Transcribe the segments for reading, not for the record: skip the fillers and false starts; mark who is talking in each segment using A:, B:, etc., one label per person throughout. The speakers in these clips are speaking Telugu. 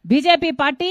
A: బీజేపీ పార్టీ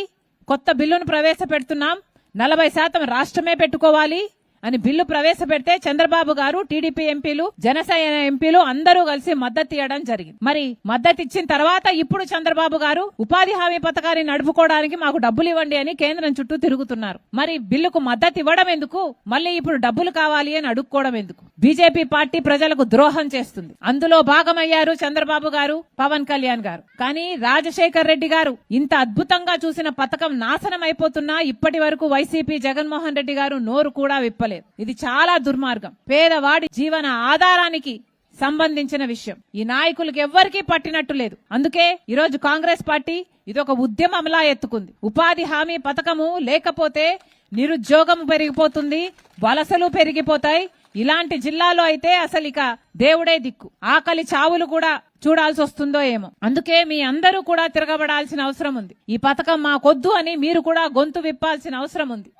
A: కొత్త బిల్లును ప్రవేశపెడుతున్నాం, 40% రాష్ట్రమే పెట్టుకోవాలి అని బిల్లు ప్రవేశపెడితే చంద్రబాబు గారు, టీడీపీ ఎంపీలు, జనసేన ఎంపీలు అందరూ కలిసి మద్దతు ఇవ్వడం జరిగింది. మరి మద్దతు ఇచ్చిన తర్వాత ఇప్పుడు చంద్రబాబు గారు ఉపాధి హామీ పథకాన్ని నడుపుకోవడానికి మాకు డబ్బులు ఇవ్వండి అని కేంద్రం చుట్టూ తిరుగుతున్నారు. మరి బిల్లుకు మద్దతు ఇవ్వడం ఎందుకు, మళ్ళీ ఇప్పుడు డబ్బులు కావాలి అని అడుక్కోవడం ఎందుకు? బీజేపీ పార్టీ ప్రజలకు ద్రోహం చేస్తుంది. అందులో భాగమయ్యారు చంద్రబాబు గారు, పవన్ కళ్యాణ్ గారు. కానీ రాజశేఖర్ రెడ్డి గారు ఇంత అద్భుతంగా చూసిన పథకం నాశనం అయిపోతున్నా ఇప్పటి వరకు వైసీపీ జగన్మోహన్ రెడ్డి గారు నోరు కూడా విప్పలేదు. ఇది చాలా దుర్మార్గం. పేదవాడి జీవన ఆధారానికి సంబంధించిన విషయం. ఈ నాయకులకు ఎవ్వరికీ పట్టినట్టు లేదు. అందుకే ఈరోజు కాంగ్రెస్ పార్టీ ఇదొక ఉద్యమంలా ఎత్తుకుంది. ఉపాధి హామీ పథకము లేకపోతే నిరుద్యోగం పెరిగిపోతుంది, వలసలు పెరిగిపోతాయి. ఇలాంటి జిల్లాలో అయితే అసలు ఇక దేవుడే దిక్కు, ఆకలి చావులు కూడా చూడాల్సి వస్తుందో ఏమో. అందుకే మీ అందరూ కూడా తిరగబడాల్సిన అవసరం ఉంది. ఈ పథకం మాకొద్దు అని మీరు కూడా గొంతు విప్పాల్సిన అవసరం ఉంది.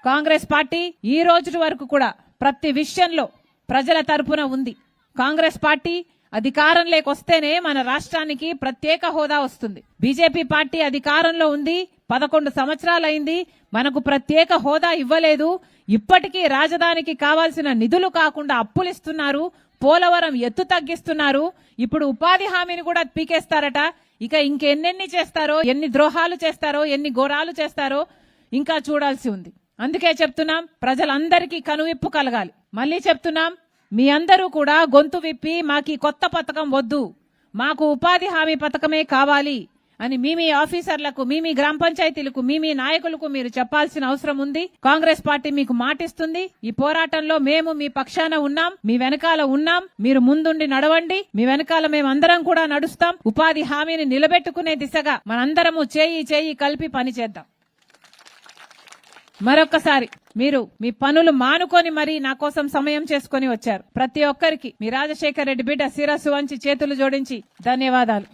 A: కాంగ్రెస్ పార్టీ ఈ రోజు వరకు కూడా ప్రతి విషయంలో ప్రజల తరపున ఉంది. కాంగ్రెస్ పార్టీ అధికారంలోకి వస్తేనే మన రాష్ట్రానికి ప్రత్యేక హోదా వస్తుంది. బీజేపీ పార్టీ అధికారంలో ఉంది, 11 సంవత్సరాలైంది, మనకు ప్రత్యేక హోదా ఇవ్వలేదు. ఇప్పటికీ రాజధానికి కావాల్సిన నిధులు కాకుండా అప్పులిస్తున్నారు, పోలవరం ఎత్తు తగ్గిస్తున్నారు, ఇప్పుడు ఉపాధి హామీని కూడా పీకేస్తారట. ఇక ఇంకెన్నెన్ని చేస్తారో, ఎన్ని ద్రోహాలు చేస్తారో, ఎన్ని ఘోరాలు చేస్తారో ఇంకా చూడాల్సి ఉంది. అందుకే చెప్తున్నాం, ప్రజలందరికీ కనువిప్పు కలగాలి. మళ్ళీ చెప్తున్నాం, మీ అందరూ కూడా గొంతు విప్పి మాకు కొత్త పథకం వద్దు, మాకు ఉపాధి హామీ పథకమే కావాలి అని మీ ఆఫీసర్లకు, మీ గ్రామ పంచాయతీలకు, మీ నాయకులకు మీరు చెప్పాల్సిన అవసరం ఉంది. కాంగ్రెస్ పార్టీ మీకు మాటిస్తుంది. ఈ పోరాటంలో మేము మీ పక్షాన ఉన్నాం, మీ వెనకాల ఉన్నాం. మీరు ముందుండి నడవండి, మీ వెనకాల మేమందరం కూడా నడుస్తాం. ఉపాధి హామీని నిలబెట్టుకునే దిశగా మనందరము చేయి కలిపి పనిచేద్దాం. మరొక్కసారి మీరు మీ పనులు మానుకొని మరీ నా కోసం సమయం చేసుకుని వచ్చారు. ప్రతి ఒక్కరికి మీ రాజశేఖర్ రెడ్డి బిడ్డ శిరస్సు వంచి చేతులు జోడించి ధన్యవాదాలు.